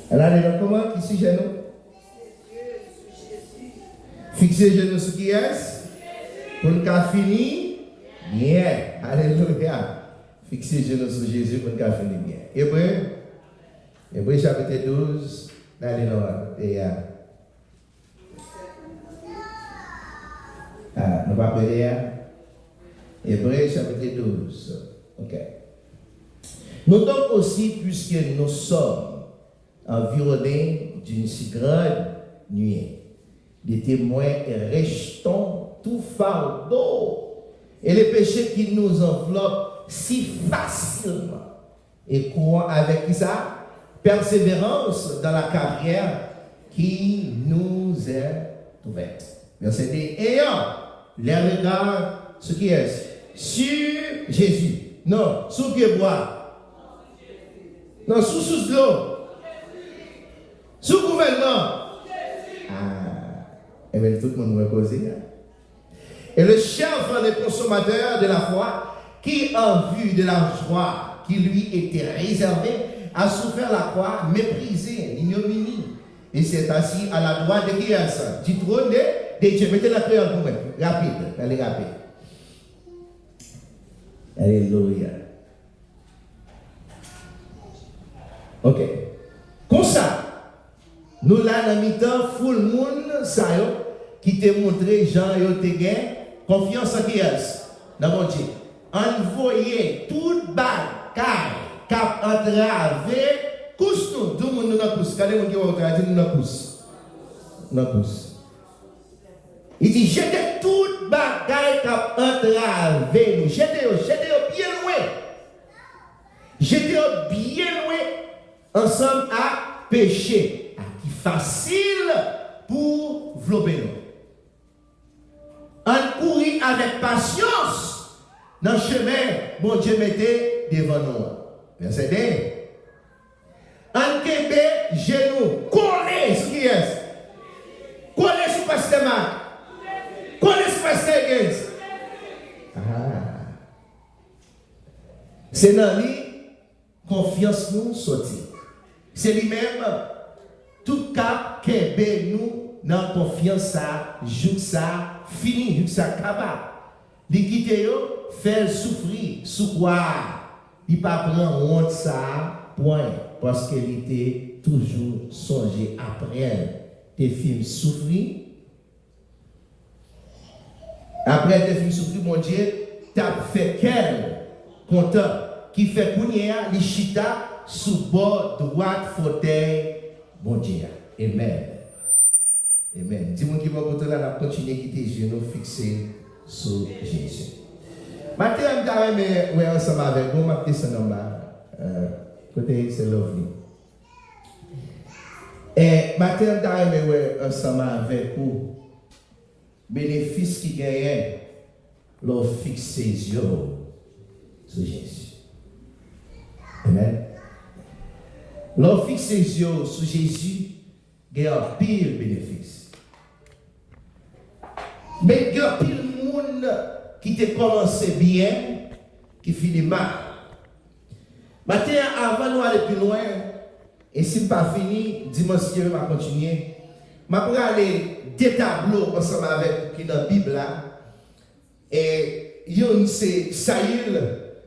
Alors, comment qui sujet nous? Fixer les genoux sur qui est? Pour le cas fini? Bien. Alléluia. Fixer les genoux sur Jésus pour le cas fini bien. Hébreu chapitre 12. Allez, nous va appeler Hébreu chapitre 12. Ok. Notons aussi, puisque nous sommes environnés d'une si grande nuée, des témoins et rejetons tout fardeau et les péchés qui nous enveloppent si facilement et courons avec qui ça? Persévérance dans la carrière qui nous est ouverte. Verset 2. Ayant les regards, ce qui est sur Jésus. Non, sous pied bois. Non, sous l'eau. Sous gouvernement. Et bien tout le monde va poser. Et le chef des consommateurs de la foi, qui en vue de la joie qui lui était réservée, a souffert la croix, méprisé, l'ignominie. Et s'est assis à la droite de qui est ça? Du trône de Dieu. Mettez la prière pour moi. Rapide, allez rapide. Alléluia. Ok. Comme ça, nous là dans mi-temps, full monde, ça qui te montré Jean et te gain, confiance en qui est dans mon Dieu. Envoyez toute bagaille cap entravé, couche nous, tout le monde nous pousse. Regardez mon qui va traduire nous pousse. Nous pousse. Il dit jetez toute bagaille cap entravé nous. Jetez bien loin. Jetez bien loin ensemble à pécher. Qui facile pour vlober nous. On courir avec patience dans le chemin, bon Dieu mettait devant nous. Verset 2. En kebe, genou, collez ce qui est. Collez sur Pasteur Marc. Collez sur Pasteur Gens. C'est dans lui, confiance nous sorti. C'est lui-même, tout cap kebe nous, dans confiance ça, joue ça, fini, joue ça, capable. Li quitte yo, faire souffrir, sous quoi? Il pas prendre honte ça, point, parce qu'il était toujours songé après elle. Tes films souffrir. Après tes films souffrir, mon Dieu, t'as fait quel content qui fait courir les chita sous bord droite fauteuil, mon Dieu. Amen. Amen. Dis-moi qui va continuer à quitter les genoux fixés sur Jésus. Maintenant, je vais ensemble avec vous, je vais ce nom côté c'est lovely. Et maintenant, je vais ensemble avec vous, bénéfice qui gagne, leur fixer les yeux sur Jésus. Amen. Leur fixer les yeux sur Jésus, gagne un pire bénéfice. Mais il y a pile monde qui te commencé bien, qui finit mal. Maintenant, avant de aller plus loin, et si ce n'est pas fini, dimanche, je vais continuer. Je vais aller deux tableaux ensemble avec qui dans la Bible là. Et c'est Saül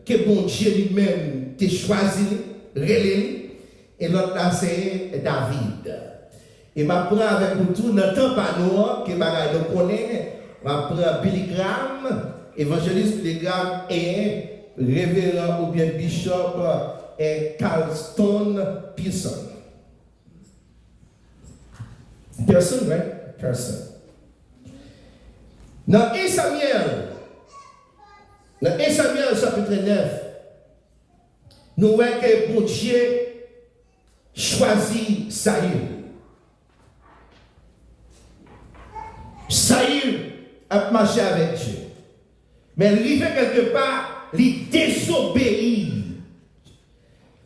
que bon Dieu lui-même t'a choisi, relé, et l'autre là c'est David. Et je prends avec nous tout dans le temps panneau que je connais. Je prends Billy Graham, évangéliste Billy Graham et révérend ou bien bishop et Carlston Pearson. Personne, right? Personne. Dans 1 Samuel chapitre 9, nous voyons que bon Dieu choisit Saül. Saül a marché avec Dieu. Mais il fait quelque part, il désobéit.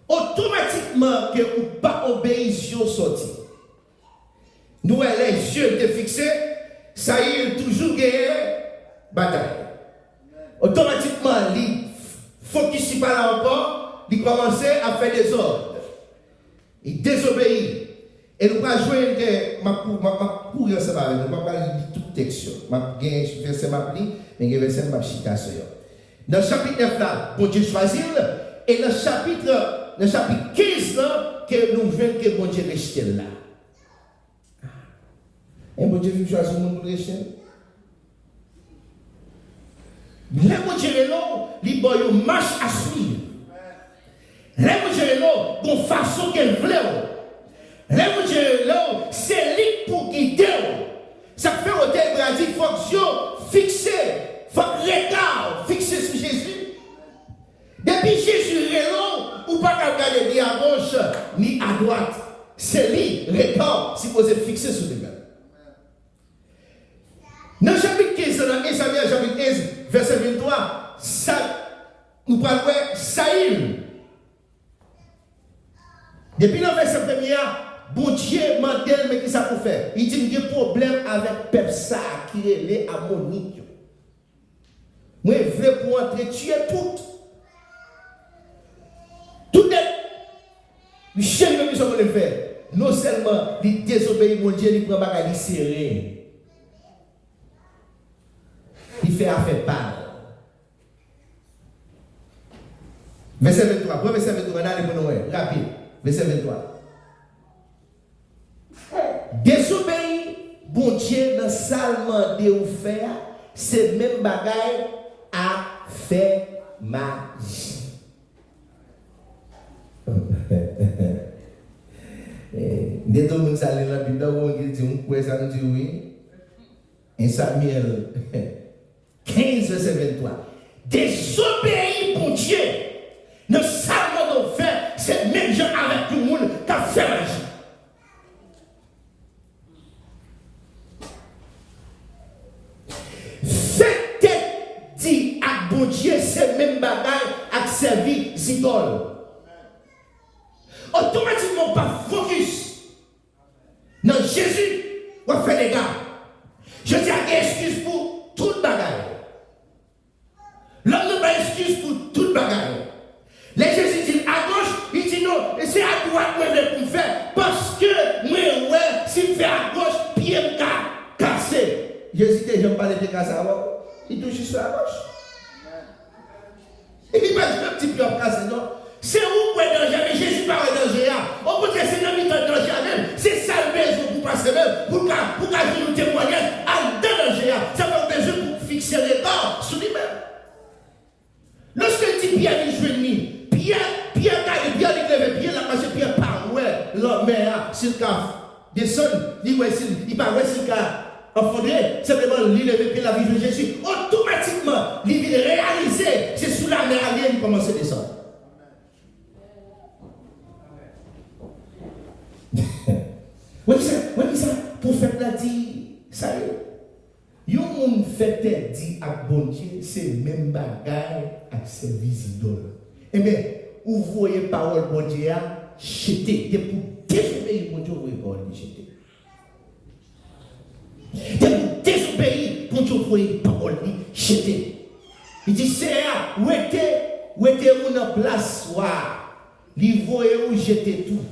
Automatiquement, que vous ne pas obéissez sorti. Nous, les yeux étaient fixés, Saül toujours gagné bataille. Automatiquement, il focus pas là encore, il commençait à faire des ordres. Il désobéit. Et nous allons jouer que ma courir ensemble avec nous, je vais lire tout le texte. Je vais verset ma pli, mais je vais verset ma chita sur. Dans le chapitre 9 là, bon Dieu choisit, et dans le chapitre 15 là, que nous voyons que bon Dieu reste là. Et bon Dieu veut choisir le monde pour rester. Les bon Dieu est là, il y a une marche à suivre. Les bon Dieu est là, de façon qu'elle veut. Les bon Dieu est là, c'est lui pour guider. Ça fait au terme, il faut que Dieu fixe, il faut que regard fixé sur Jésus. Depuis Jésus est là, ou pas regarder ni à gauche ni à droite. C'est lui, regard, si vous êtes fixé sur lui-même. Dans le chapitre 15, dans Ésaïe chapitre 15, verset 23, nous parlons de Saïl. Depuis le verset 1er, bon Dieu m'a dit, mais qu'est-ce que ça peut faire? Il dit qu'il y a un problème avec le peuple qui est ammonique. Moi, je veux pour entrer, tuer tout. Tout est. Le chien de mission qu'on le fait. Non seulement il désobéit mon Dieu, il prend bagage serré. Il fait affaire pâle. Verset 23. Pour verset 23, on a les bonhommes. Rapide. Verset 23. Désobéir, bon Dieu, dans salement de ou faire, c'est même bagaille à faire magie. Dès que vous allez dans la Bible, vous dites, vous pouvez ça nous dire oui. Et Samuel 15, verset 23. Désobéir pour Dieu. Nous savons de faire, c'est même gens avec tout le monde qui a fait magie. Faites dit à bon Dieu, c'est même bagaille à servir idoles. Automatiquement, pas focus. Non, Jésus, on fait des gars. Je dis à excuse pour toute bagaille. L'homme n'a pas excuse pour toute bagaille. Les Jésus dit à gauche, il dit non, et c'est à droite que je vais faire. Parce que moi, ouais, si je fais à gauche, pied me cassé. Jésus dit, je ne parle pas de casser avant. Il touche juste à gauche. Il dit pas un petit pied cassé, non. C'est où le danger, mais Jésus parle de danger. Au bout de c'est dans le danger même. C'est ça le besoin pour passer même, pour qu'à nous témoigner à danger. Ça fait besoin pour fixer les corps sur lui-même. Lorsque il dit Pierre, il joue ni. Pierre, il lève Pierre, la marche Pierre par ouais, l'homme, s'il descend, il part ouais, s'il enfondé, simplement, il lève Pierre, la vie de Jésus. Automatiquement, il vient réaliser, c'est sous la mer, il commence à descendre. Oui, ça, pour faire la dit, ça y est. Yon moun fait dit à bon Dieu, c'est même bagaille à service d'idole. Eh bien, vous voyez parole bon Dieu à jeter. C'est pour désobéir bon Dieu, vous voyez parole jeter. C'est pour désobéir bon Dieu, vous voyez parole jeter. Il dit, c'est à où était mon place soir. Il voyait où jeter tout.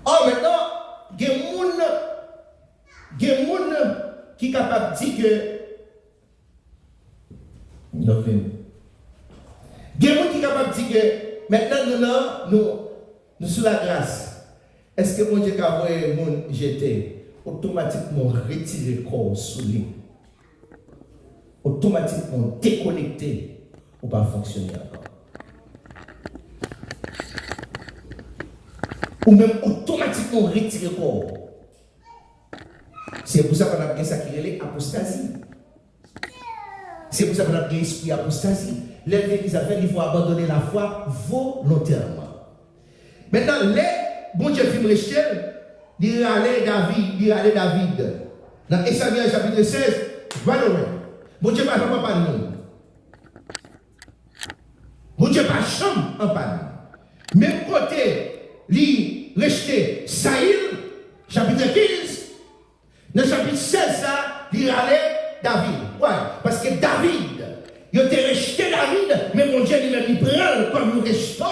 Oh, maintenant, il y a des gens qui sont capables de dire que. Il y a des gens qui sont capables de dire que maintenant, nous sous la grâce. Est-ce que mon Dieu a envoyé les gens jeter, automatiquement retirer le corps sous lui, automatiquement déconnecté, ou pas fonctionner encore? Ou même automatiquement retirer le corps. C'est pour ça qu'on a bien ça qui est l'apostasie. C'est pour ça qu'on a bien l'esprit apostasie. L'église a fait, il faut abandonner la foi volontairement. Maintenant, les bon Dieu film Rachel, il allait David. Dans Ésaïe chapitre 16, voilà. Bon Dieu pas pas de nous. Bon Dieu pas chambre en panne. Même côté, li rejeté Saïl, chapitre 15, dans le chapitre 16, il allait David. Ouais, parce que David, il a rejeté David, mais mon Dieu lui-même, il prend comme nous restons.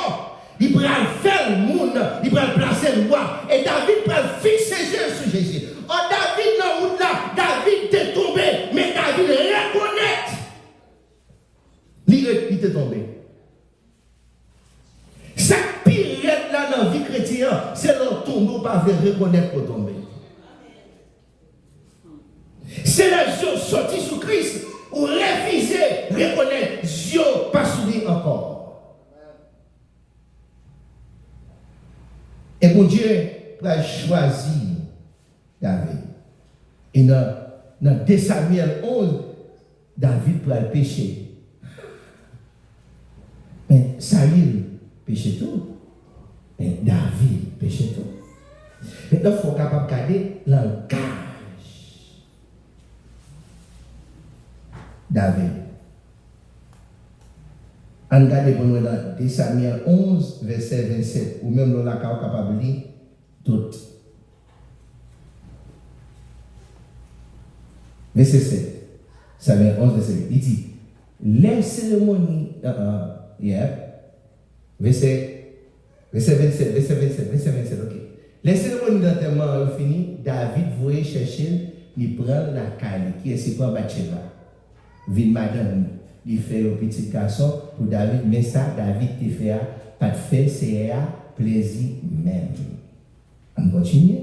Il peut faire le monde, il peut placer le roi. Et David peut fixer Jésus sur Jésus. Oh, David, dans la route là, David est tombé, mais David reconnaît. Il est tombé. Chaque période là dans la vie chrétienne, c'est leur tombeau pas veut reconnaître pour tomber. C'est la jour sorti sous Christ ou refuser reconnaître Dieu pas soumis encore. Et mon Dieu a choisi David. Et dans 2 Samuel 11, David pour le pécher. Mais Saül péchait tout. Mais David péchait tout. Maintenant, il faut capable de garder l'engagement. David. On regarde pour nous dans 2 Samuel 11, verset 27, ou même dans la capable de lire tout. Verset 7. Samuel 11, verset 8. Il dit, les cérémonies, verset 27, ok. Les cérémonies d'enterrement finies, David voulait chercher, il prend la caille, qui est c'est quoi Bathsheba. Ville madame, il fait au petit garçon pour David, mais ça, David te fait, pas de fait, c'est un plaisir même. On continue.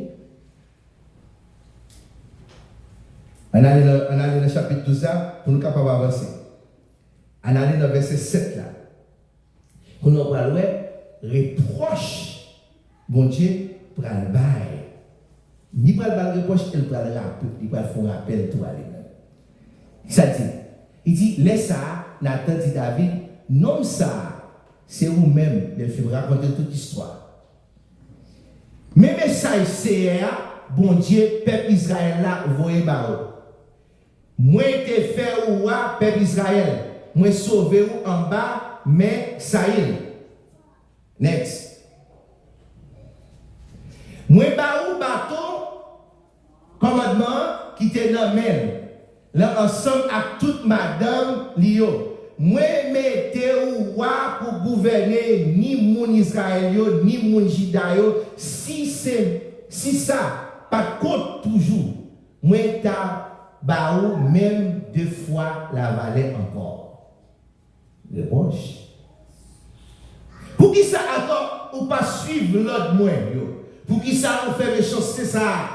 On allait dans le chapitre 12 là, pour nous capables d'avancer. On allait dans le verset 7 là. Pour nous parler, reproche, bon Dieu, pour le bail. Ni pour le reproche, il pour le rappel, il pour faire un rappel tout à l'heure. Ça dit. Il dit, laisse ça, Nathan dit David, non ça, c'est vous-même, il fait raconter toute l'histoire. Même ça, c'est bon Dieu, peuple Israël là, voyez barreau. Moi, te fait roi, peuple Israël. Moi, sauvé ou en bas, mais Saïl. Next. Moi, barreau bateau, commandement, qui te nomme. Là, ensemble avec toute madame Lio. Moi, mettez ou roi pour gouverner ni mon Israël, ni mon Juda. Si ça, pas compte toujours. Moi, t'as baou même 2 fois la vallée encore. Le roche. Pour qui ça encore, ou pas suivre l'autre moi, pour qui ça, on fait les choses, c'est ça.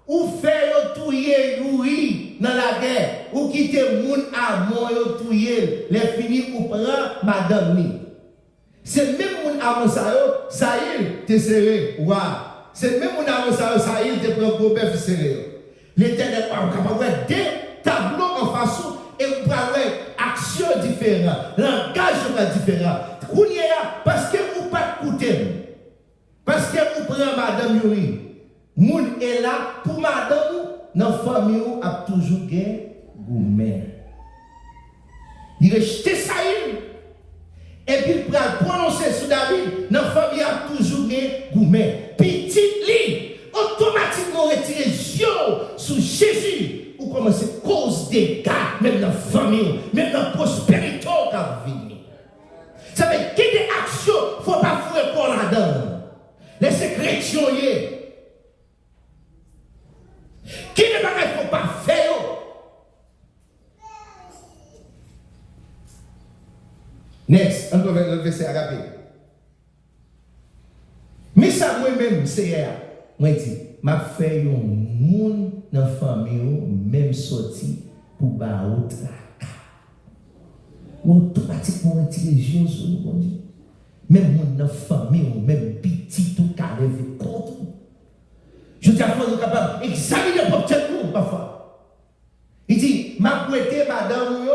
Ou faire touyer Louis dans la guerre, ou quitter moun à moi touyer, les finis ou prend madame ni. C'est même moun avant ça y te serré, waouh. C'est même moun avant ça y te prend gros bœuf serré. L'Éternel est capable de des tableaux en face et vous parlez action différente, langage différent. Parce que vous pas écouter, parce que vous prenez madame Yuri. Moun est là pour madame, dans la famille, a toujours gagné gourmet. Il rejette Saïl. Et puis, pour prononcer sur David, dans la famille, a toujours gagné gourmet. Petit lit, automatiquement retiré Dieu sur Jésus. Ou commencer à cause des gars, même dans la famille, même dans la prospérité qui a vécu. Ça veut dire qu'il y a des actions, il ne faut pas faire pour là-dedans. Laissez chrétiens. Qui ne faut pas faire? Next, encore le verset arabe. Mais ça, moi-même, c'est moi, je dis, ma fait un monde dans la famille, même sorti pour baou traka. Automatiquement, on tire les yeux sur nous. Même monde dans la famille, même petit, tout carré, contre. Je dis à vous, capable d'examiner pour tête nous, parfois. Il dit, ma prêté madame,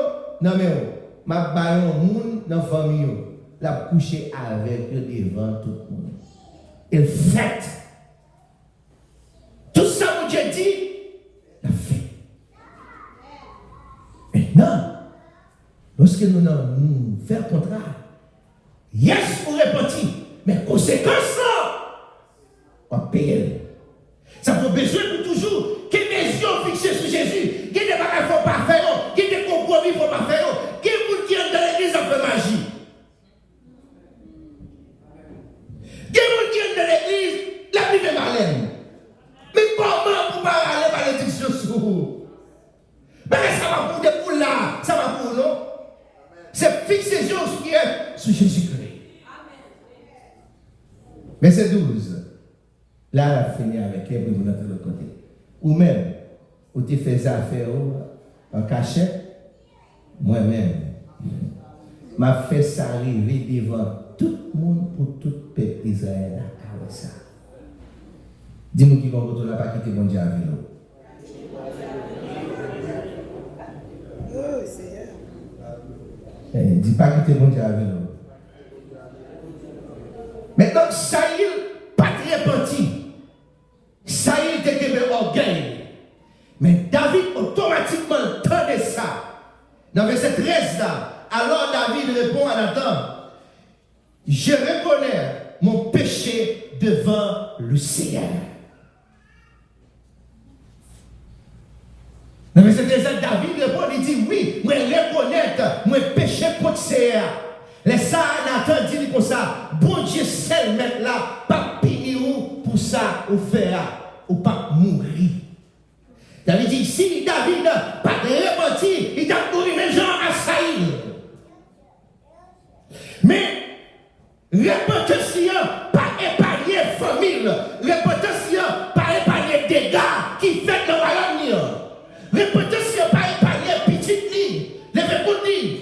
non mais, ma baillon moun dans la famille, la coucher avec eux devant tout le monde. Il fait. Tout ça, mon Dieu dit, il fait. Maintenant, lorsque nous faisons le contrat, yes, pour repentir, mais conséquence, on paye. Ça faut besoin pour toujours que mes yeux fixés sur Jésus. Que des bagages ne faut pas faire, que des compromis ne faut pas faire, que vous qui êtes dans l'église en fait magie. sur Jésus-Christ. Verset 12. Là, elle a fini avec elle pour nous de l'autre côté. Ou même, où tu fais affaire en cachette, moi-même, m'a fait ça arriver devant tout le monde pour tout le peuple d'Israël. Ça. Dis-moi qui va retourner là, pas quitter mon Dieu avec nous. Dis pas quitter mon Dieu avec nous. Maintenant, Saïl, pas très petit. Saïl était que orgueil. Mais David automatiquement entendait ça. Dans verset 13 là, alors David répond à Nathan, je reconnais mon péché devant le Seigneur. Dans verset 13 David répond, il dit oui, moi reconnaître mon péché contre le Seigneur. Les ça, Nathan dit comme ça, bon Dieu seul mettre là, pas punir ou pour ça, ou faire, ou pas mourir. David dit, si David pas repenti, il t'a mouru même genre à Saïl. Mais, repentance, pas épargner famille, repentance, pas épargner dégâts qui fait dans la royaume. Repentance, pas épargner petite ligne, les petits.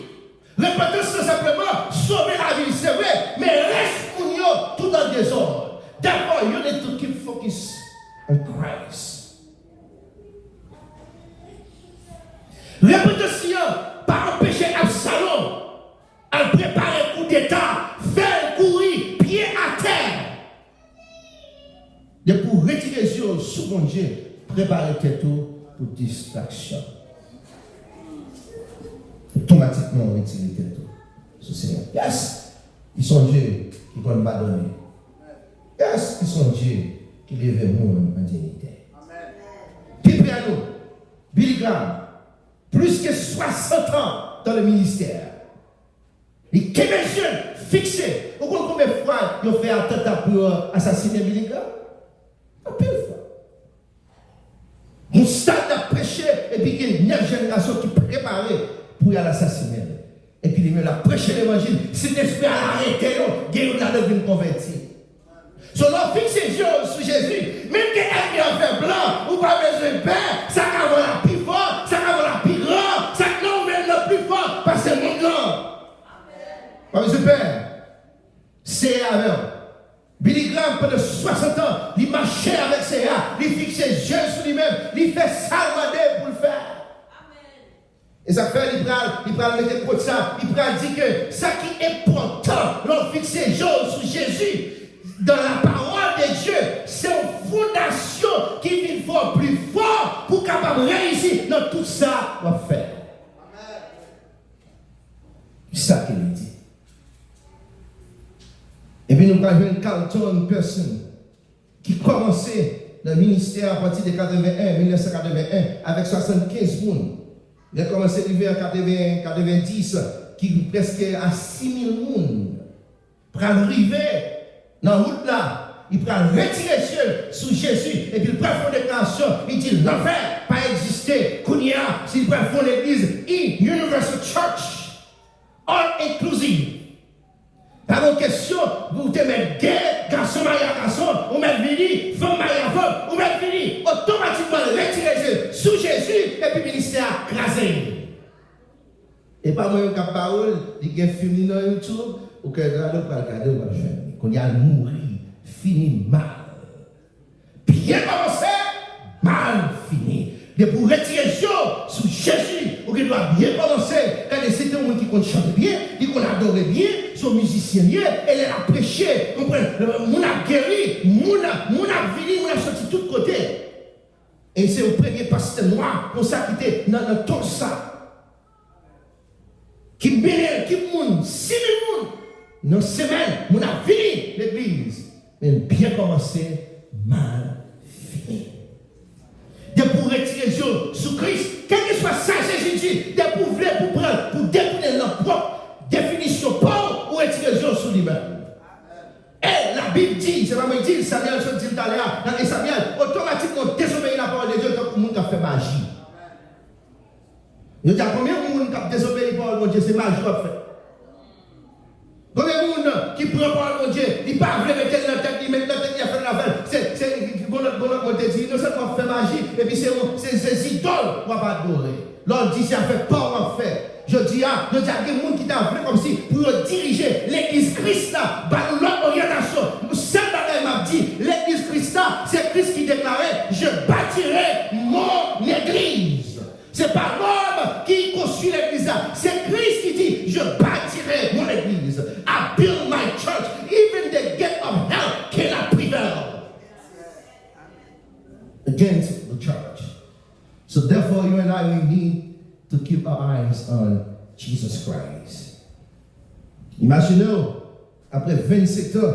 Repentance, c'est simplement sauver la vie, c'est vrai, mais reste pour nous tout en désordre. D'abord, you need to keep focus on Christ. Repentance, pas empêcher Absalom à préparer un coup d'état, faire courir, pied à terre. Et pour retirer les yeux sous mon Dieu, préparer tes tours pour distraction. Automatiquement, on retire tes tours. Ce Seigneur. Yes, ils sont Dieu qui ne vont pas donner. Yes, ils sont Dieu qui lève le monde en dignité. Qui prie à nous? Billy Graham, plus que 60 ans dans le ministère. Les Québécois fixés. Vous comprenez combien de fois ils ont fait attentat pour assassiner Billy Graham? Un peu de fois. Mon stade a prêché et puis il y a une nouvelle génération qui préparait pour y aller assassiner. Et puis il a prêché l'évangile. Si l'esprit a arrêté, il a devenu converti. Sur leur fixe les yeux sur Jésus, même que elle a fait blanc, ou pas besoin de pain, ça va avoir la plus fort, ça va avoir la plus grande, ça va même le plus fort, parce que c'est mon grand. Pas besoin de pain. C'est avec. Billy Graham, pendant 60 ans, il marchait avec ses gars, il fixait les yeux sur lui-même, il fait salvader pour le faire. Et ça fait, il va mettre pour ça, il va dire que ça qui est important, l'on fixe les yeux sur Jésus. Dans la parole de Dieu, c'est une fondation qui vit fort, plus fort pour capable réussir dans tout ça qu'on va faire. C'est ça qu'il dit. Et puis nous avons une Carlton personne qui commençait le ministère à partir de 1981 avec 75 personnes. Il a commencé l'hiver en 90 qui presque à 6 000 personnes. Pour arriver dans la route là, il prend retirer Dieu sous Jésus et puis il prend fond déclaration. Il dit l'enfer pas exister. Kounia, s'il prend fond l'église, Universal Church, all inclusive. Pas une question, vous te mettez gay, garçon, marié à garçon, ou mettre vini, femme, marié à femme, ou mettre vini, automatiquement retirer Dieu sous Jésus et puis ministère crasé. Et pas moi, une parole, il y a un film sur YouTube, ou que je vais regarder, ou que je vais qu'on y a mourir, fini mal. Bien commencé, mal fini. De pour retirer Dieu sous Jésus, ou qu'il doit bien commencer, quand c'est un monde qui chante bien, qui adore bien, son musicien bien, elle a prêché, comprenez, mon a guéri, mon a venu, mon a sorti de tous côtés. Et c'est le premier pasteur noir, pour ça qui était dans tout ça. Qui bénit, qui moun, 6 000 moun. Dans semaine, mon a fini l'église. Mais bien commencé, mal fini. De pour retirer Dieu sous Christ, quel que soit ça, Jésus dit, de pour vouloir, pour prendre, pour définir leur propre définition, pas ou retirer Dieu sous lui-même. Et la Bible dit, c'est pas moi qui dis, Samuel, je dis tout à l'heure, dans Samuel, automatiquement désobéir la parole de Dieu tant que le monde a fait magie. Il y a combien de monde qui a désobéi la parole de Dieu, c'est magie qu'on fait. Quand qui prend parole de Dieu, il pas veut mettre dans la tête, il met dans la tête, il a fait l'affaire. C'est bon, on te dit, non seulement fait magie, et puis c'est idoles qu'on va adorer. L'on dit, ça fait pas en fait. Je dis, il y a des gens qui t'ont fait comme si pour diriger l'église Christ là, bah nous l'autre orientation. Seul bagage m'a dit, l'église Christ là, c'est Christ qui déclarait, je bâtirai mon église. C'est pas l'homme qui construit l'église là, c'est Christ qui dit, je bâtirai mon église. I build my church, even the gate of hell cannot prevail against the church. So therefore, you and I, we need to keep our eyes on Jesus Christ. Imaginez, après 27 ans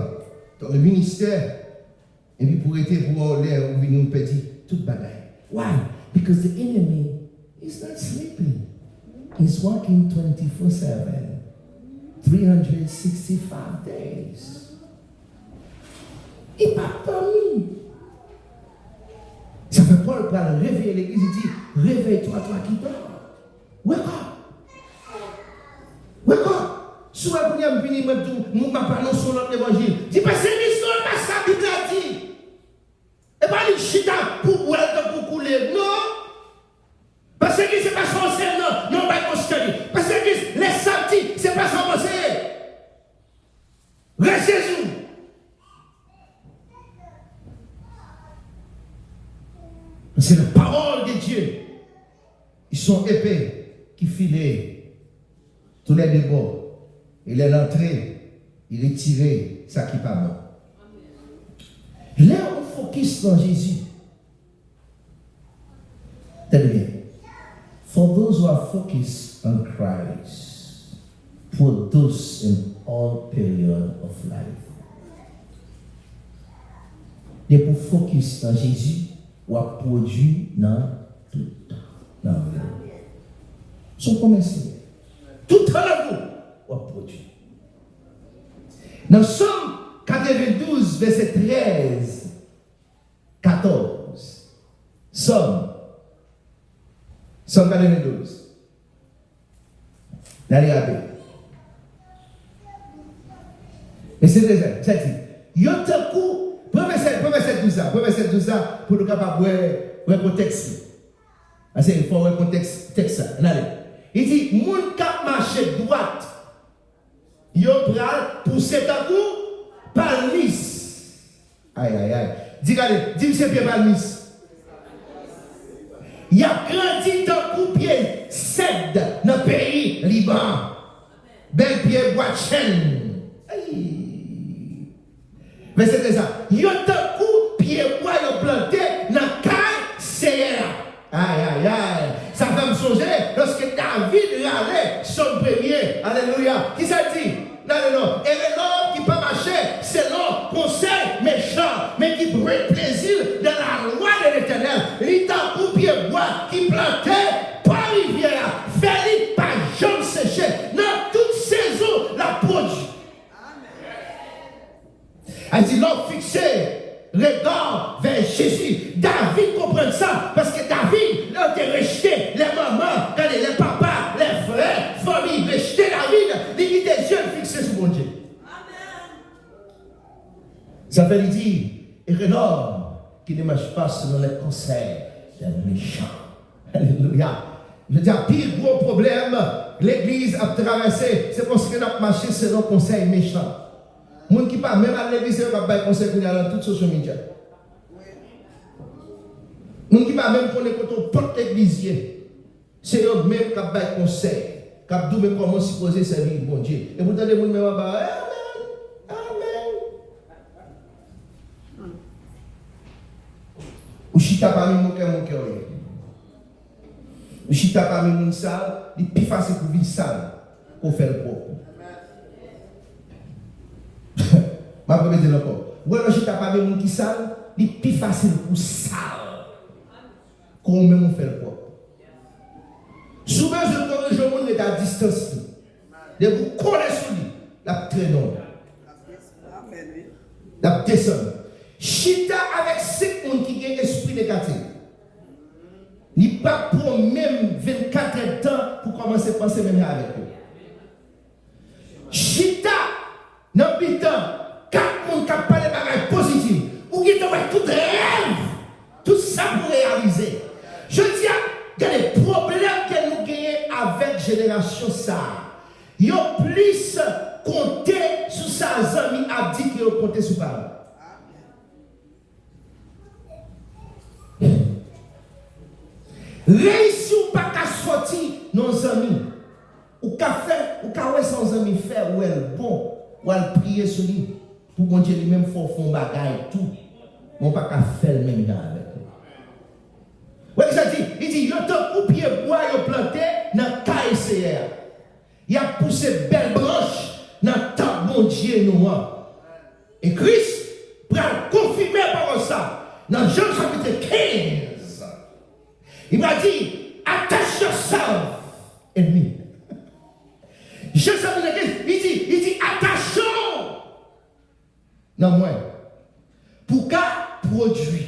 dans le ministère, et puis pour être pour l'air, on vient nous perdre toute bagaille. Why? Because the enemy is not sleeping. He's working 24/7, 365 days. Il n'a pas dormi. Ça fait Paul pour réveiller l'église, il dit, réveille-toi, toi qui dors. Wake up! Wake up! Si vous avez fini, nous parlons sur notre évangile. Dis pas c'est l'histoire, pas ça, Bible a dit. Et pas une chita pour couler. Non! Parce que c'est pas son sel, non, pas considérer. Parce que les samedis, c'est pas son conseiller. Restez-vous. C'est la parole de Dieu. Ils sont épais, qui filaient tous les deux bords. Il est entré, il est tiré, ça qui pas bon. Là, on focus dans Jésus. Tenez bien. For those who are focused on Christ, produce in all period of life. Et pour focus dans Jésus, ou a produit dans tout le temps. Dans le monde. Son commercial. Tout le temps, ou a produit. Dans Somme 92, verset 13, 14. Somme 92. Allez, regardez. Et c'est très ça dit. Yotaku, verset 12 pour nous capables de contexte. Il faut un contexte texte. Il dit, moun kap marche droite, yo pral pousser ta coup par lis. Aïe. Dis c'est bien par lis. Il a grandi dans coup pied cède dans le pays Liban. Bel pied bois de chêne. Aïe. Mais c'est ça. Yo ta coup pied bois yo planté dans caille CR. Aïe. Ça fait me songer lorsque David râlait son premier. Alléluia. Qui ça dit? Non. Et l'homme qui peut marcher, c'est l'homme conseil méchant, mais qui prend plaisir dans la loi de l'Éternel. Il t'a coupé bois qui plantait par rivière, fait par jambe séchée. Dans toute saison, la produit. Elle dit l'homme fixé. Regard vers Jésus. David comprend ça parce que David a été rejeté. Les mamans, les papas, les frères, famille, rejeté David. Il dit des yeux fixés sur mon Dieu. Amen. Ça veut dire, et Renaud qui ne marche pas selon les conseils des méchants. Alléluia. Je veux dire, pire gros problème, l'église a traversé, c'est parce qu'elle a marché selon les conseils méchants. Les gens qui parlent même à l'église, ils ont conseil pour aller dans toutes les social media. Les gens qui parlent même pour les portes l'église, c'est eux même qui ont conseil, qui ont dit comment supposer servir bon Dieu. Et vous entendez les gens même Amen. Ou chita parmi mon cœur. Ou chita parmi mon sale, il est plus facile pour vivre sale pour faire le propre. Je vais vous dire encore. Ou alors, je n'ai pas de gens qui sale, il est plus facile pour sale. Qu'on même fait le propre. Souvent, je corrige le monde à distance. De vous connaître sur lui, la traînons. La descend. Chita avec 5 personnes qui ont esprit négatif. Il n'est pas pour même 24 temps pour commencer à penser même avec eux. Chita. dans le temps, 4 personnes qui parlent de bagages positifs, ou qui ont tout rêve, tout ça pour réaliser. Je dis, il y a des problèmes que nous gagnons avec la génération ça. Ils ont plus compté sur sa amis a dit qu'ils ont compté sur parole. Réussir ou pas qu'à sortir nos amis, ou qu'à faire, ou qu'à ouais sans amis faire, ou elle bon, ou elle prier sur lui, pour bon Dieu lui-même faut faire un bagage et tout. On pas qu'à faire le même avec lui. Oui, ça dit, il dit, il a coupé bois, il a planté dans le KSCR. Il a poussé belle branche dans le temps bon Dieu noir. Et Christ pour confirmer par ça dans Jean chapitre 15. Il m'a dit, attache yourself, ennemi. Jean chapitre 15, il dit, attachons. Non, moi, pour qu'à produire.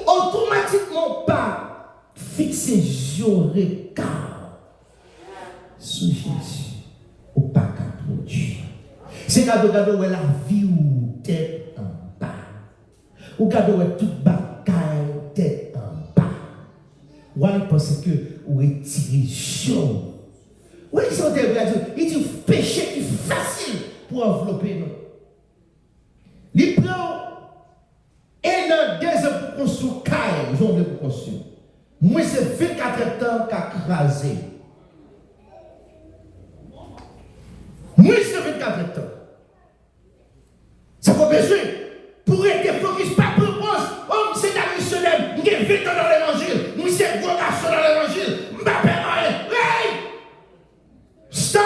Automatiquement pas fixer your regard sur Jésus ou pas qu'à produire. C'est quand vous regardez la vie ou tête en bas. Ou regardez toute bagaille tête en bas. Ou parce que vous retirez chaud. Oui, il dit péché qui est facile pour envelopper nous. Il prend un an, 2 ans pour construire caille, j'en pour construire. Moi, c'est 24 ans qu'a crasé. Moi, c'est 24 ans. Ça faut besoin pour être focus, pas propose. Oh, c'est un missionnaire, il est 20 ans dans l'évangile. Moi, c'est un gros garçon dans l'évangile. Mbappé, hey! Stop!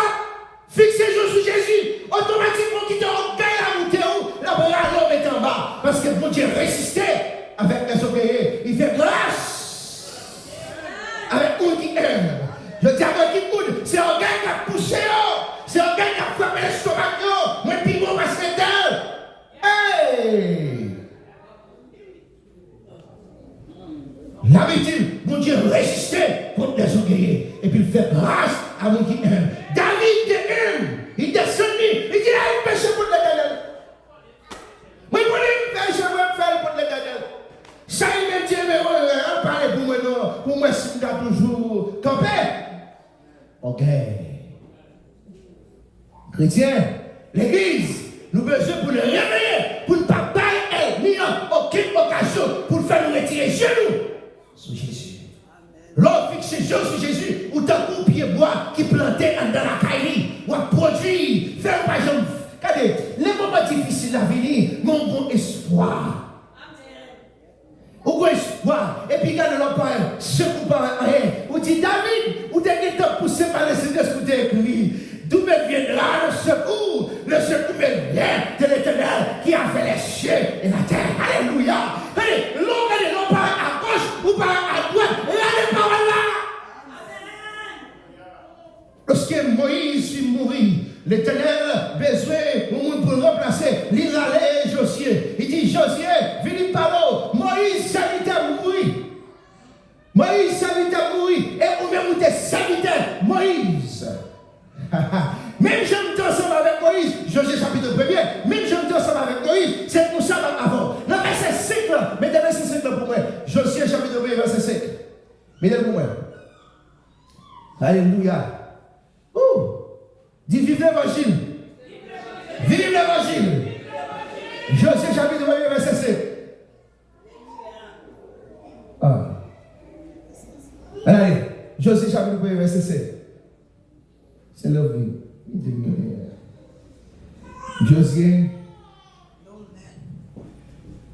Fixez les yeux sur Jésus. Automatiquement, qui te regagne la montée, la barre est en bas. Parce que mon Dieu résistait avec les obéis. Il fait grâce. Avec un qui aime. Je dis avec qui coude, c'est un gars qui a poussé. C'est un gars qui a frappé l'estomac. Moi, puis bon, va se mettre. Hey! L'habitude, mon Dieu résistait contre les orgueillés. Et puis il fait grâce à mon qui aime. David aime. Il descend, il dit, là, il péché pour l'Éternel. Moi, je voulais faire, je veux faire pour l'Éternel. Ça, il me dit, mais on parle pour moi, non. Pour moi, si on a toujours campé. Ok. Chrétien, l'Église, nous besoin pour le réveiller, pour ne pas bailler, ni en aucune occasion, pour faire nous retirer chez nous. Sur Jésus. L'homme fixe ses yeux sur Jésus, ou t'as coupé bois qui plantait dans la caille, ou a produit, faire par exemple. Regardez, les moments difficiles à venir, mon bon espoir. Ou bon espoir. Et puis, regardez l'homme par ce qu'on parle rien. Ou dit David, ou t'es poussé par le Seigneur, ce que tu as écrit. D'où me viendra le secours me vient de l'Éternel qui a fait les cieux et la terre. Alléluia. Regardez, l'homme par à gauche ou par à droite, regardez par là. Lorsque Moïse fut mourir, l'Éternel besoin au monde pour le remplacer. Il allait Josué. Il dit Josué, venez par là. Moïse s'invite à mourir. Moïse s'invite à mourir. Et ou même des serviteurs. Moïse. Même je me ensemble avec Moïse, Josué chapitre 1er, même je me ensemble avec Moïse, c'est pour ça avant. Dans verset 5 là, mettez verset 5 là pour moi. Josué chapitre 1er, verset 5. Mettez pour moi. Alléluia. Dis vive l'évangile. Vive l'évangile. Josué chapitre 1er, verset 5. Allez, Josué chapitre 1er, verset 5. C'est le vie. Josué.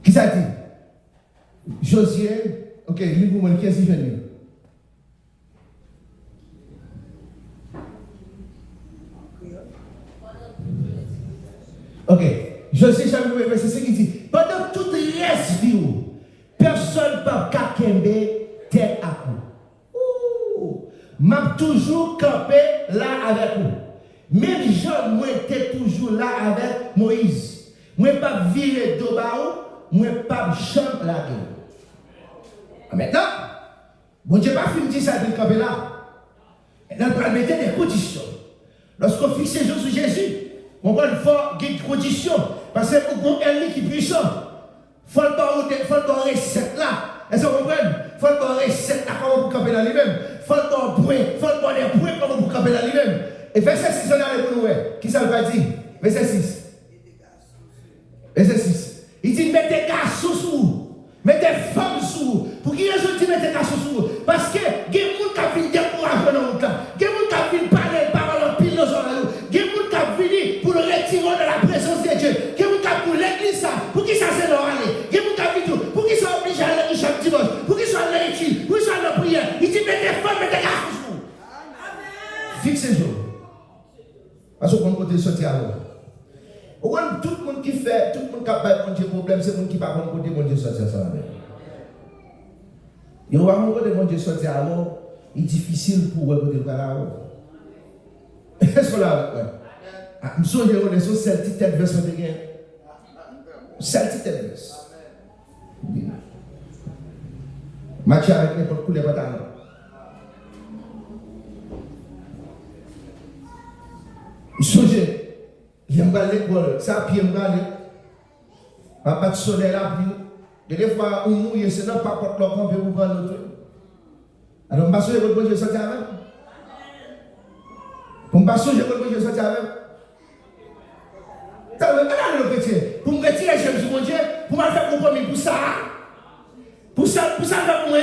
Qui ça dit? Josué. Ok, livre-moi, qui est-ce que je dis? Ok. Josué chapitre 1, verset 5 qui dit pendant toute reste vie, personne ne peut kakembe tête à coup. M'a toujours campé là avec vous. Même Jean, moi, j'étais toujours là avec Moïse. Moi, pas viré d'Obaou, moi, pas chanter la gueule. Maintenant, bon Dieu, pas fini de dire ça, de camper là. Maintenant, on va mettre des conditions. Lorsqu'on fixe les gens sur Jésus, on va faire des conditions. Parce que pour un ennemi qui est puissant, il faut le faire recette là. Est-ce que vous comprenez? Il faut le faire recette là, comment vous camper dans lui-même. Il faut le faire point, il faut le faire des points, comment vous camper dans lui-même. Et verset 6, on a pour nous, qui ça va dire? Verset 6. Verset 6. Il dit, mettez garçons sous vous, mettez femmes sous vous. Pour qui je dis mettez garçons sous vous? Parce que il y a des gens qui viennent décourager dans le temps. Il y a des gens qui viennent parler en pile dans son âme. Il y a des gens qui viennent pour le retirer de la présence de Dieu. Il y a des gens qui pour l'église ça. Pour qui ça c'est leur aller? Il y a des gens qui viennent pour qui sont obligés à aller chaque dimanche. Pour qui sont à l'étude. Pour qui sont à la prière. Il dit mettez femmes, mettez garçons sous vous. Fixez-vous. Parce qu'on peut sortir alors. Tout le monde qui fait, tout le monde qui a pas de problème, c'est le monde qui n'a pas de côté, mon Dieu sortir ça avec. Et on va mon côté, mon Dieu sortir alors, il est difficile pour eux côté le là. Est-ce qu'on l'a ouais. Je me souviens, on est sur cette petite tête verse de gain. Cette petite tête verse. Match avec n'importe quoi, les batailles. Je me souviens. J'aime pas l'école, ça puis j'aime pas aller. Pas de soleil là, puis des fois on mouille, c'est non pas porte l'enfant pour prendre l'autre. Alors, je ne sais pas si je sorti avec. Je ne sais pas si je sorti avec. Ça veut dire le chrétien. Pour me retirer, je suis mon Dieu, pour me faire compromis pour ça. Pour ça, faire pour moi.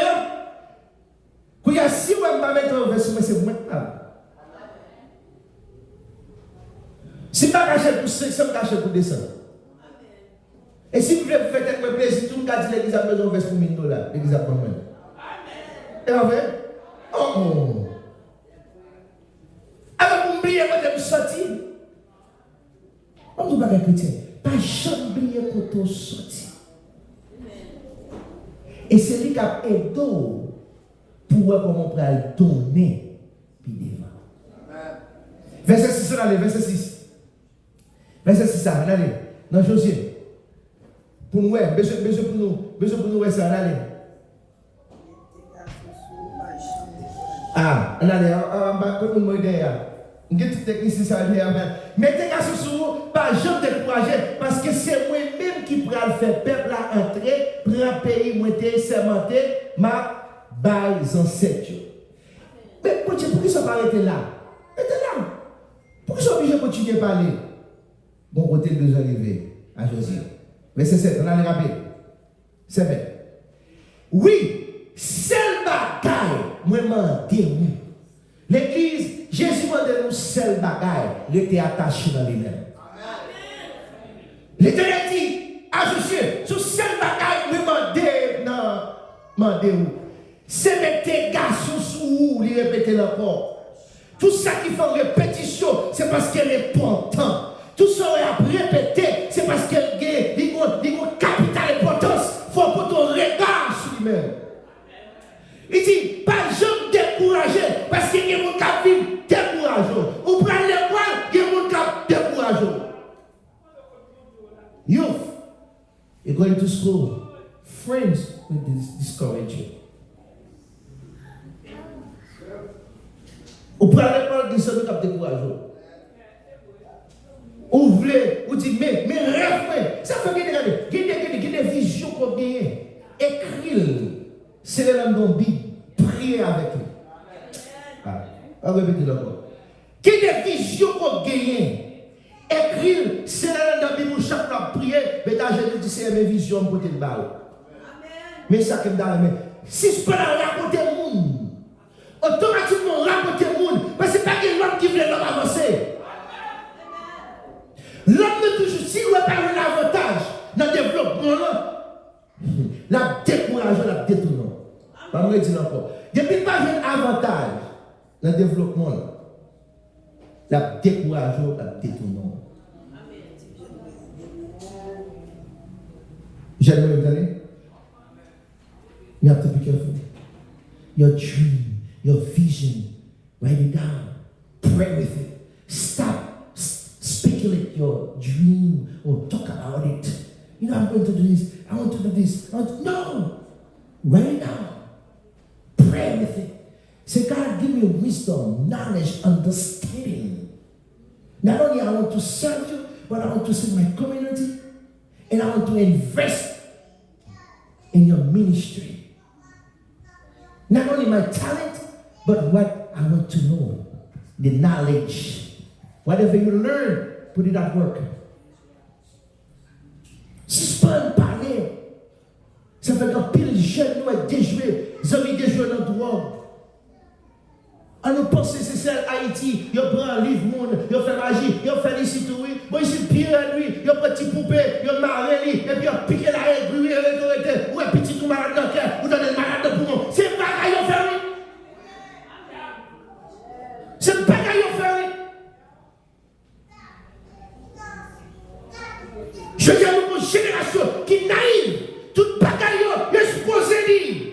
Quand il y a si on va mettre un verset, c'est maintenant. Si je ne cache pour 500, je cache pour 200. Et si vous voulez faire quelque plaisir, tout le monde a dit l'église a besoin de verset pour $1000. L'église a besoin de. Et en fait, oh. Alors pour oublier quand vous sortir, on ne dit pas chrétien, pas jamais oublier quand vous sortir. Et c'est lui qui a aidé pour voir comment on peut le donner puis devant. Verset 6, allez, verset 6. Verset 6, allez. Dans Josué. Pour nous, besoin pour nous, ça, allez. Ah, on allait, on va comme une idée. On a toute technicien, ça va dire. Mettez la sous pas jamais décourager, parce que c'est moi-même qui pourra le faire. Peuple à entrer, prend pays, monter, sermenté, ma baille en 7 jours. Mais pourquoi ils sont pas arrêtés là? Mettez là. Pourquoi ils sont obligés de continuer à parler? Bon côté de arriver à Josué. Verset 7, on a les rappelé. C'est vrai. Oui, seul bagaille, moi m'en l'église, Jésus m'a dit nous seul bagaille, il était attaché dans lui-même. L'Éternel dit à Josué, ce seul bagaille, moi m'en c'est mettre garçons sous vous, lui répéter encore. Tout ça qui fait répétition, c'est parce qu'elle est important. Tout ça à répéter, c'est parce qu'elle a une capitale importance. Il faut pour ton regard sur lui-même. Il dit, pas jamais décourager, parce qu'il y a des gens qui vivent découragés. Ou prendre l'école, il y a des gens qui vivent découragés. Youth, you're going to school. Friends will discourage you. Ou prendre l'école, il y a des gens qui vivent découragés. Ou voulez, ou dit, mais rêve, ça fait des visions qu'on gagne. Écris, c'est le nom de Bible, priez avec lui. Ah, on va répéter encore. Qu'il y a des visions qu'on gagne. Écris, c'est le nom de Bible, chaque fois prier, mais t'as jamais dit, c'est mes visions pour te le barreau. Mais ça qui me donne, si je peux raconter le monde, automatiquement raconter le monde, parce que c'est pas l'homme qui veut l'homme avancer. L'homme ne toujours, si vous n'avez pas un avantage dans le développement, la décourageant, la détournant. Pas me dire encore. Depuis pas un avantage dans le développement, la décourageant, la détournant. J'aimerais vous donner. You have to be careful. Your dream, your vision, write it down. Pray with it. Stop. Speculate your dream or talk about it. You know, I'm going to do this. I want to do this. No. Write it down. Pray with it. Say, God, give me wisdom, knowledge, understanding. Not only I want to serve you, but I want to serve my community, and I want to invest in your ministry. Not only my talent, but what I want to know, the knowledge. Whatever you learn, put it at work. Suspend parler. Ça fait qu'un pile jeune nous est déjoué, ils ont mis déjoué dans le drogue. On nous pense que c'est celle Haïti, ils prennent un livre monde, ils font magie, ils font ici tout, oui. Bon, ici pire à lui, ils prennent petit poupée, ils marrent lui, et puis ils piquent la haie, lui, ou un petit tout malade dans le cœur, ou dans le malade de poumon. C'est pas qu'ils ont fait, oui. C'est pas qu'ils ont fait, oui. Je dis à une génération qui est naïve, toute bagaille, exposée lui.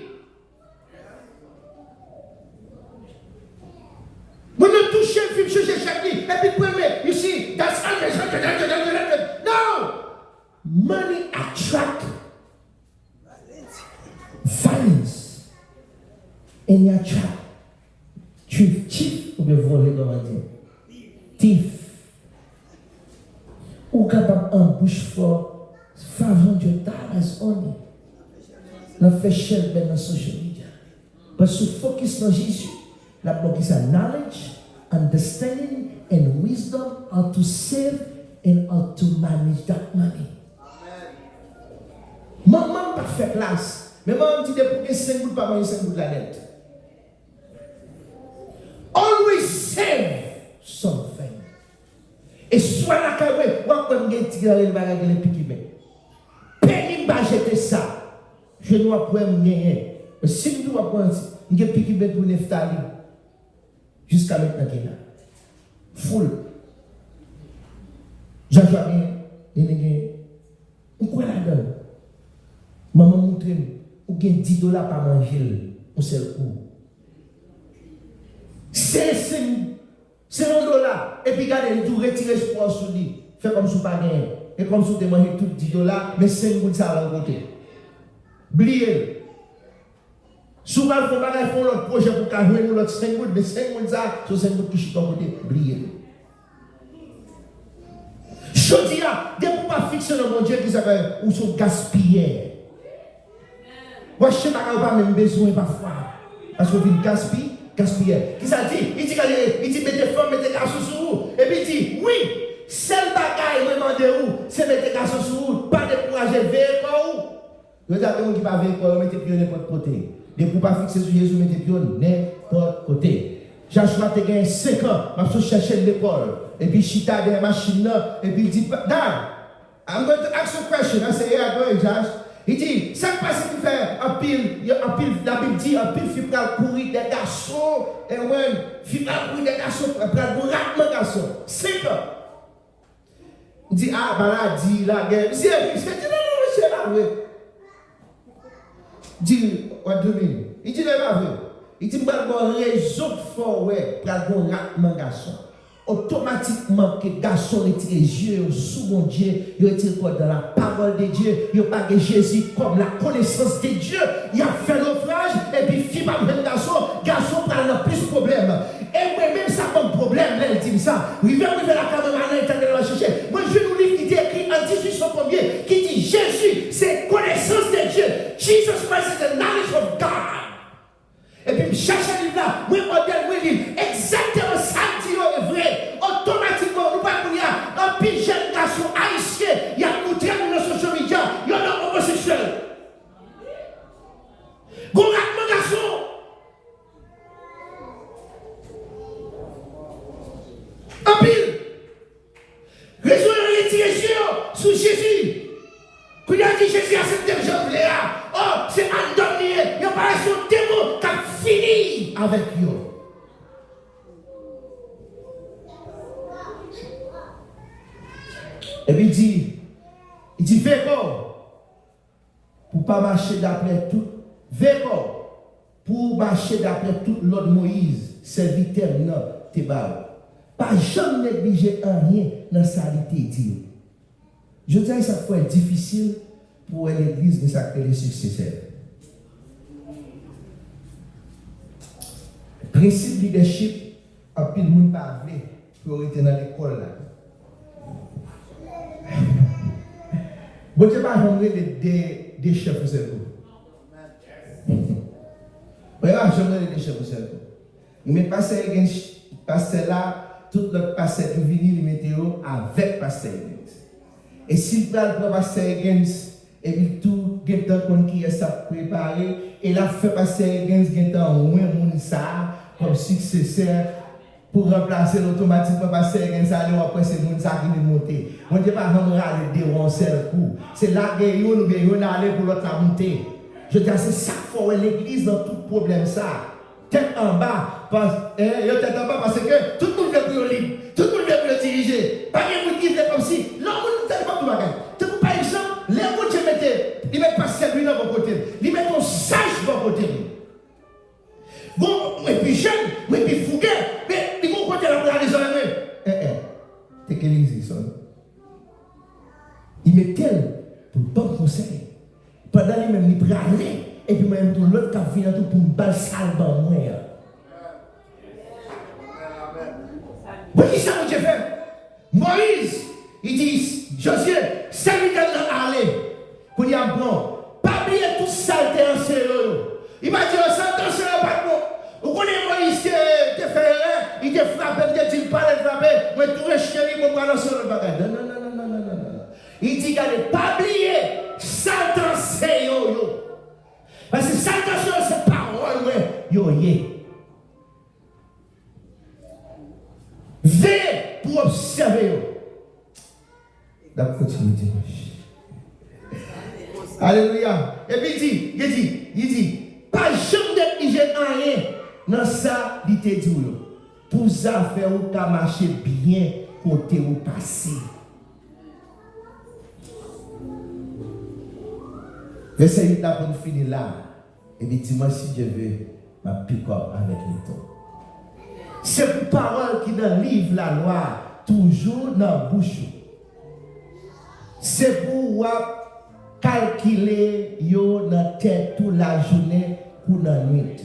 When you touch him, film chercher chaque nuit, et puis premier, you see, that's no. Money attract violence, and you attract thief ou bien voler dans la vie. Thief. Ou capable en bouche fort, faveur Dieu dollars only. La fait cher dans social media. Parce que focus dans Jésus. La focus on knowledge, understanding, and wisdom how to save and how to manage that money. Maman pas fait classe, mais maman dit pour que 5 gouttes par mois, 5 gouttes la net. Always save something. Et soit la carouette, ou après me tirer le bagage de l'épiquet. Paye pas jeter ça. Je dois après me gagner. Mais si nous dois prendre, je vais piquer pour Neftali. Jusqu'à maintenant qu'il est là. Full. J'en vois bien. Il y a quoi là-dedans? Maman montre, ou gagne $10 par manger, on sait où. C'est $1, et puis regardez, il retire l'espoir sur lui. Fait comme si pas gagné. Et comme si tu manges tout $10, mais 5 gouttes ça va côté. Bliez. Souvent, il faut faire l'autre projet pour qu'on joue l'autre 5 gouttes, mais 5 gouttes ça, c'est 5 gouttes qui sont côté. Bliez. Je dis là, dès qu'on pas fixer dans mon Dieu qui s'appelle, ou sont gaspillés. Moi, je ne sais pas même besoin parfois. Parce qu'on vient gaspiller. Qui ça dit? Il dit mettez femme, mettez garçon sur vous. Et puis il dit, oui, seul bagaille, demandez où, c'est mettre garçon sur vous, pas décourager, veillez quoi où. Vous avez qui pas veiller quoi, mettez pied n'importe côté. Des pour pas fixer sur Jésus, mettez pied n'importe côté. Joshua te gagne 5 ans, je chercher l'école. Et puis Chita derrière la machine là, et puis il dit, Dad, I'm going to ask you a question. I say, yeah, go ahead, Josh. Il dit, ça passe qui fait un pile, la Bible dit, un pile fit pour courir des garçons, et ouais, fit pour courir des garçons, pour rappeler des garçons. 5 ans. Il dit, ah, bah là, dit la guerre. Il dit, non, c'est là, oui. Il dit, what do you mean? Il dit, non, pas vrai. Il dit, bah, bon, réseau fort, ouais, pour rappeler des garçons. Automatiquement que garçon retire les yeux sous mon Dieu, il retire quoi dans la parole de Dieu, il pas que Jésus comme la connaissance de Dieu, il a fait naufrage et puis fille pas même garçon prend plus de problèmes. Et moi-même ça comme problème, là, il dit ça. Il va la caméra là, il va chercher. Moi je nous livre qui est écrit en 1800 combien, qui dit Jésus, c'est connaissance de Dieu. Jesus Christ is the knowledge of God. Et puis, je cherche un livre là, moi, modèle, moi, livre, exactement ça, dit est vrai. Automatiquement, nous pas qu'il y a un petit jeune garçon haïtien, il y a montré dans les social media, il y a un homosexuel. Bon, mon garçon. Un pile. Raison de retirer sur Jésus. Quand il a dit Jésus a cette déjeuner là, oh, c'est un dernier, il y a pas son démon qui a fini avec eux. Et puis il dit, Véco, pour pas marcher d'après tout, Véco, pour marcher d'après tout l'autre Moïse, serviteur, non, t'es bas. Pas jamais négliger rien dans sa vie. Je dirais que ça peut être difficile pour l'église de sacrer les successeurs. Principe leadership, un peu de monde pas pour être dans l'école là. Bon, tu vas jamais des chefs au cerveau. Oui, jamais des chefs au cerveau. Mais passer là, tout le pasteur qui vient, il met avec pasteur Higgins. Et s'il parle pour pasteur Higgins, et puis tout, il y a qui est préparé, et là, fait pasteur Higgins, il y a un moins ça, comme successeur, pour remplacer l'automatiquement pasteur Higgins, après c'est moun ça qui vient monter. On ne dit pas rendre des ronds seul coup. C'est là que nous gagnons aller pour l'autre monter. Je dis, c'est ça qu'il faut l'église dans tout problème ça. Tête en bas, tête en bas parce que tout le monde veut le libre, tout le monde veut le diriger. Pas de monde qui fait comme si, l'homme ne t'a pas tout bagage. Tu peux par exemple, les gens qui mettent, ils mettent pas celui dans mon côté, ils mettent un sage dans mon côté. Bon, et puis jeune, et puis fougueux, mais ils vont côté là pour aller sur la main. T'es quelle église, ça? Ils mettent tel pour le bon conseil. Pendant les mêmes, ils prennent aller. Et puis même tout l'autre qui vient pour me battre sale dans moi. Vous qui ça que j'ai fait? Moïse, il dit, Josué, c'est lui qui a allé. Pour dire, bon, pas oublier tout saleté en sérieux. Il m'a dit, ça, c'est pas bon. Vous connaissez Moïse qui a fait rien, il a frappé, il a dit, il pas frappé, mais tout le chien, il m'a balancé le bagage. Non. Il dit, regardez, pas oublier, saleté en sérieux. Parce que ça, c'est parole, yo. Veillez pour observer. D'accord, continue dimanche. Alléluia. Et puis il dit, pas jamais négligé rien dans ça, il te dit. Pour ça, faire ou qu'à marcher bien, côté ou passer. Verset 8 là pour nous finir là. Et puis dis-moi si Dieu veut, ma pique-up avec le temps. C'est pour parole qui dans le livre la loi, toujours dans la bouche. C'est pour calculer yo dans la tête toute la journée ou dans la nuit.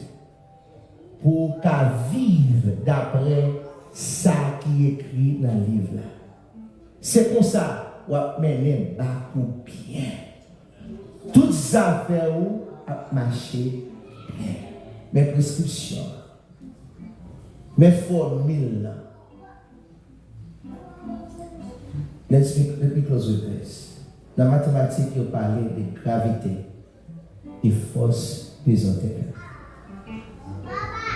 Pour qu'à vivre d'après ça qui est écrit dans le livre là. C'est pour ça, ou mener beaucoup bien. Toutes les affaires à marcher bien. Mes prescriptions, mes formules. Let me close with this. Dans la mathématique, il parlait de gravité et force horizontale.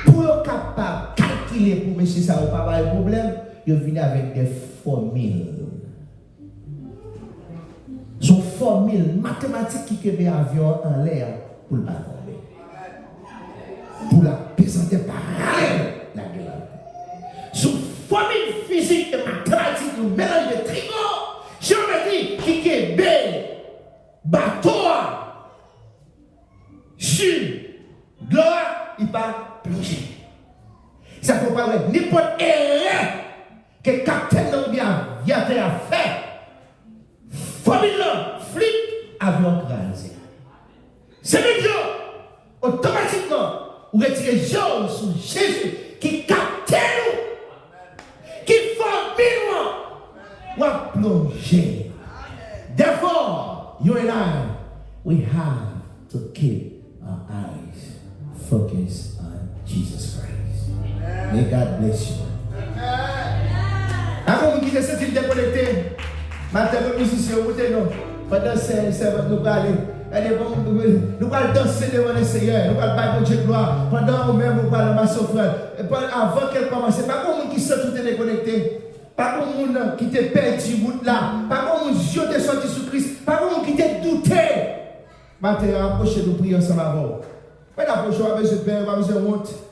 Pour être capable de calculer pour monsieur ça ou pas de problème, il vient avec des formules. Son formule mathématique qui met avion en l'air pour le pas tomber. Pour la présenter parallèle la gueule. Son formule physique et mathématique nous mélange de trigo. Géométrie qui est belle, bateau, sur, gloire, il pas plonger. Ça ne faut pas voir n'importe erreur que le capitaine de l'aviateur a fait. Formule flip, avion crasé. C'est le jour, automatiquement, vous retirez Jean sur Jésus qui capte nous, qui formule nous, ou plonger. Therefore, you and I, we have to keep our eyes focused on Jesus Christ. May God bless you. Avant de quitter cette île déconnectée, maintenant, les musiciens, vous êtes non. Pendant ce nous allons nous allons danser devant le Seigneur, nous allons battre Dieu gloire. Pendant nous-mêmes, nous allons ma souffrance. Avant qu'elle commence, pas comme qui sont tout déconnectés, pas comme qui t'est perdu route là, pas comme Dieu t'est sorti sous Christ, pas comme qui t'est douté. Maintenant, approchez nous prions ensemble avant. Maintenant, approchez-vous avec ce Père, avec ce honte.